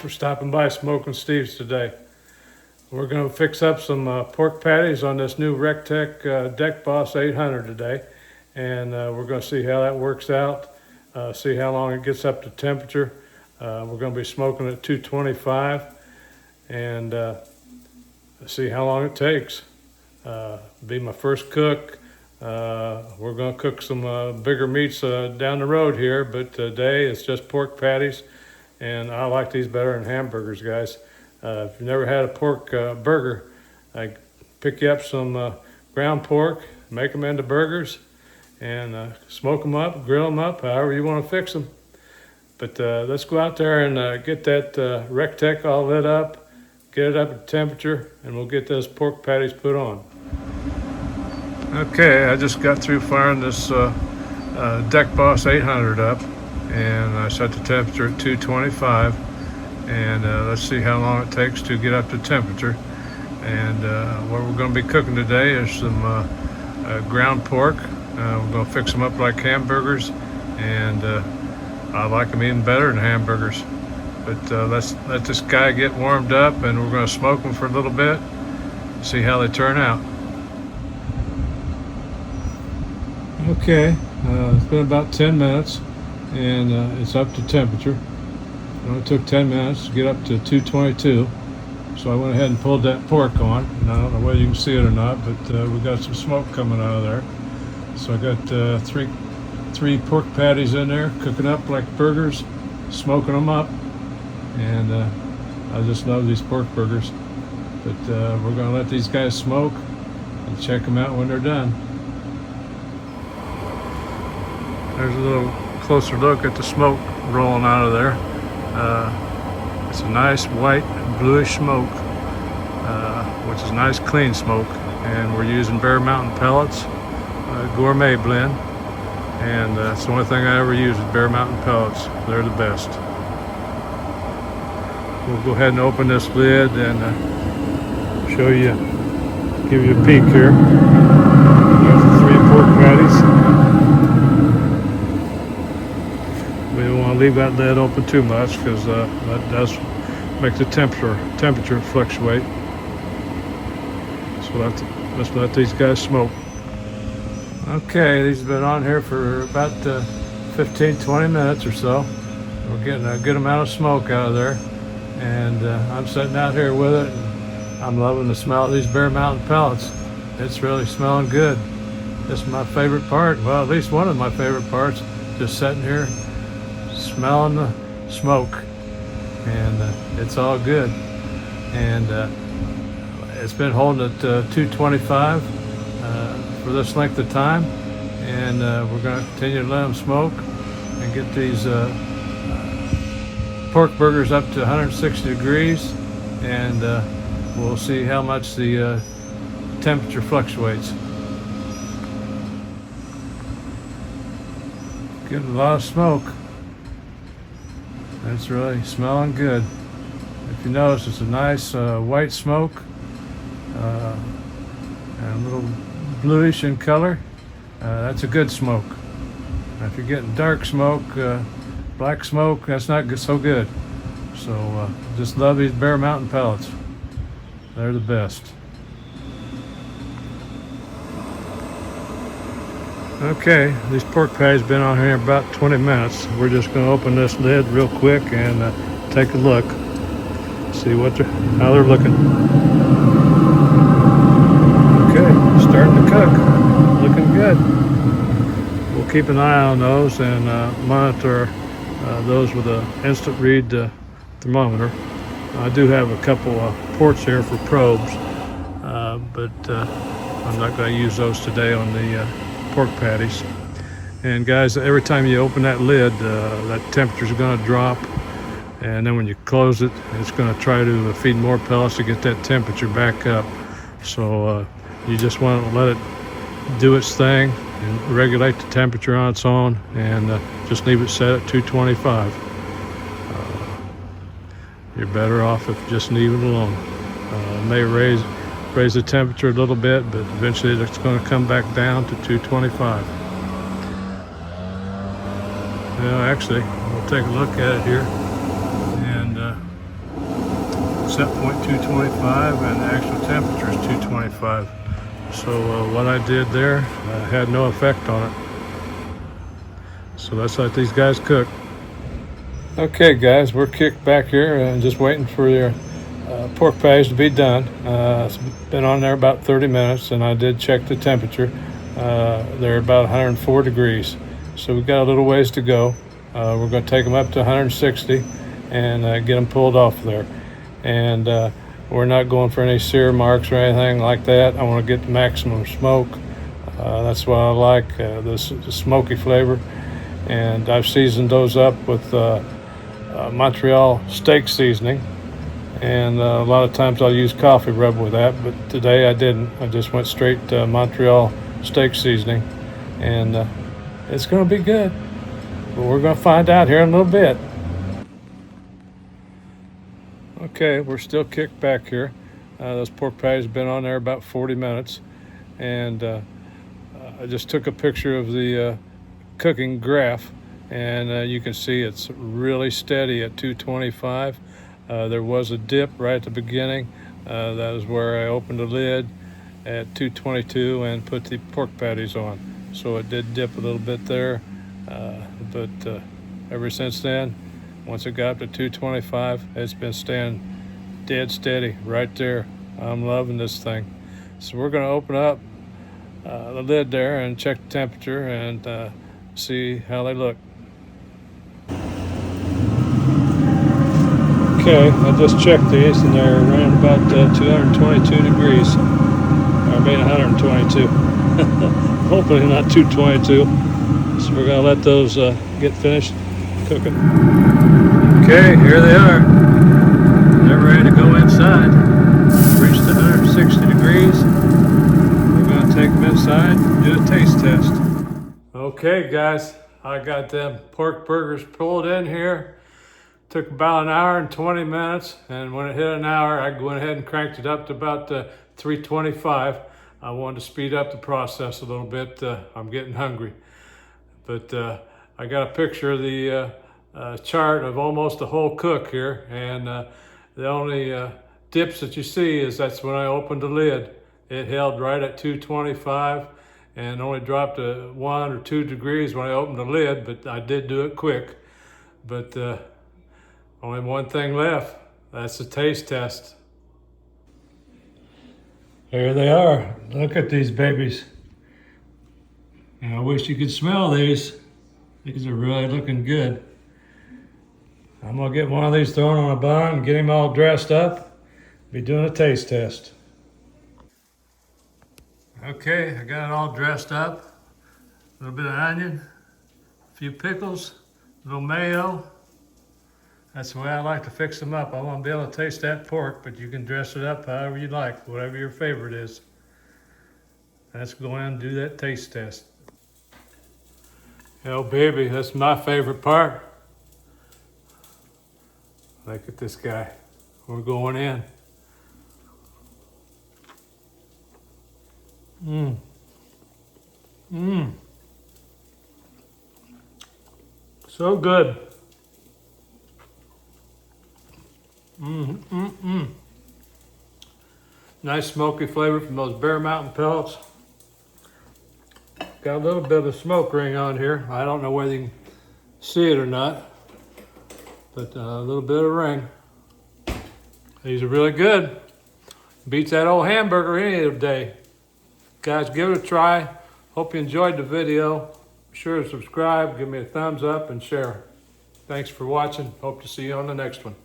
for stopping by SmokinSteve's today. We're going to fix up some pork patties on this new RecTeq Deck Boss 800 today, and we're going to see how that works out, see how long it gets up to temperature. We're going to be smoking at 225 and see how long it takes. Be my first cook. We're going to cook some bigger meats down the road here, but today it's just pork patties, and I like these better than hamburgers, guys. If you've never had a pork burger, I pick you up some ground pork, make them into burgers, and smoke them up, grill them up, however you want to fix them. But let's go out there and get that RecTeq all lit up, get it up at temperature, and we'll get those pork patties put on. Okay, I just got through firing this Deck Boss 800 up, and I set the temperature at 225, and let's see how long it takes to get up to temperature. And what we're going to be cooking today is some ground pork. We're going to fix them up like hamburgers, and I like them even better than hamburgers. But let's let this guy get warmed up, and we're going to smoke them for a little bit, see how they turn out. Okay, it's been about 10 minutes and it's up to temperature. It only took 10 minutes to get up to 222, so I went ahead and pulled that pork on. And I don't know whether you can see it or not, but we got some smoke coming out of there. So I got three pork patties in there, cooking up like burgers, smoking them up, and I just love these pork burgers. But we're going to let these guys smoke and check them out when they're done. There's a little closer look at the smoke rolling out of there. It's a nice white bluish smoke, which is nice clean smoke. And we're using Bear Mountain pellets, gourmet blend. And that's the only thing I ever use is Bear Mountain pellets. They're the best. We'll go ahead and open this lid and show you, give you a peek here. There's the 3 pork patties. We don't want to leave that lid open too much because that does make the temperature fluctuate. So let's let these guys smoke. Okay, these have been on here for about 15-20 minutes or so. We're getting a good amount of smoke out of there, and I'm sitting out here with it, and I'm loving the smell of these Bear Mountain pellets. It's really smelling good. This is my favorite part. Well, at least one of my favorite parts. Just sitting here smelling the smoke, and it's all good. And it's been holding at 225 for this length of time, and we're going to continue to let them smoke and get these pork burgers up to 160 degrees, and we'll see how much the temperature fluctuates. Getting a lot of smoke. It's really smelling good. If you notice, it's a nice white smoke and a little bluish in color. That's a good smoke. Now, if you're getting dark smoke, black smoke, that's not so good. So just love these Bear Mountain pellets. They're the best. Okay, these pork patties been on here about 20 minutes. We're just going to open this lid real quick and take a look, see how they're looking. Okay, starting to cook, looking good. We'll keep an eye on those and monitor those with an instant read thermometer. I do have a couple of ports here for probes, but I'm not going to use those today on the pork patties. And guys, every time you open that lid, that temperature is going to drop, and then when you close it, it's going to try to feed more pellets to get that temperature back up. So you just want to let it do its thing and regulate the temperature on its own, and just leave it set at 225. You're better off if you just leave it alone. It may raise the temperature a little bit, but eventually it's going to come back down to 225. Actually, we'll take a look at it here, and set point 225 and the actual temperature is 225. So what I did there had no effect on it. So that's like these guys cook. Okay guys, we're kicked back here and just waiting for their pork patties to be done. It's been on there about 30 minutes and I did check the temperature. They're about 104 degrees. So we've got a little ways to go. We're going to take them up to 160 and get them pulled off there. And we're not going for any sear marks or anything like that. I want to get the maximum smoke. That's what I like, the smoky flavor. And I've seasoned those up with Montreal steak seasoning. And a lot of times I'll use coffee rub with that, but today I didn't. I just went straight Montreal steak seasoning. And it's going to be good. But we're going to find out here in a little bit. Okay, we're still kicked back here. Those pork patties have been on there about 40 minutes. And I just took a picture of the cooking graph. And you can see it's really steady at 225. There was a dip right at the beginning. That is where I opened the lid at 222 and put the pork patties on. So it did dip a little bit there. But ever since then, once it got up to 225, it's been staying dead steady right there. I'm loving this thing. So we're going to open up the lid there and check the temperature and see how they look. Okay, I just checked these and they're around about 222 degrees. Or maybe 122. Hopefully not 222. So we're going to let those get finished cooking. Okay, here they are. They're ready to go inside. Reached 160 degrees. We're going to take them inside and do a taste test. Okay guys, I got them pork burgers pulled in here. Took about an hour and 20 minutes, and when it hit an hour, I went ahead and cranked it up to about 325. I wanted to speed up the process a little bit. I'm getting hungry. But I got a picture of the chart of almost the whole cook here, and the only dips that you see is that's when I opened the lid. It held right at 225 and only dropped 1 or 2 degrees when I opened the lid, but I did do it quick. But only one thing left. That's the taste test. There they are. Look at these babies. And I wish you could smell these. These are really looking good. I'm gonna get one of these thrown on a bun and get him all dressed up. Be doing a taste test. Okay, I got it all dressed up. A little bit of onion, a few pickles, a little mayo. That's the way I like to fix them up. I want to be able to taste that pork, but you can dress it up however you like, whatever your favorite is. Let's go in and do that taste test. Oh baby, that's my favorite part. Look at this guy. We're going in. So good. Nice smoky flavor from those Bear Mountain pellets. Got a little bit of a smoke ring on here. I don't know whether you can see it or not, but a little bit of ring. These are really good. Beats that old hamburger any day. Guys, give it a try. Hope you enjoyed the video. Be sure to subscribe, give me a thumbs up, and share. Thanks for watching. Hope to see you on the next one.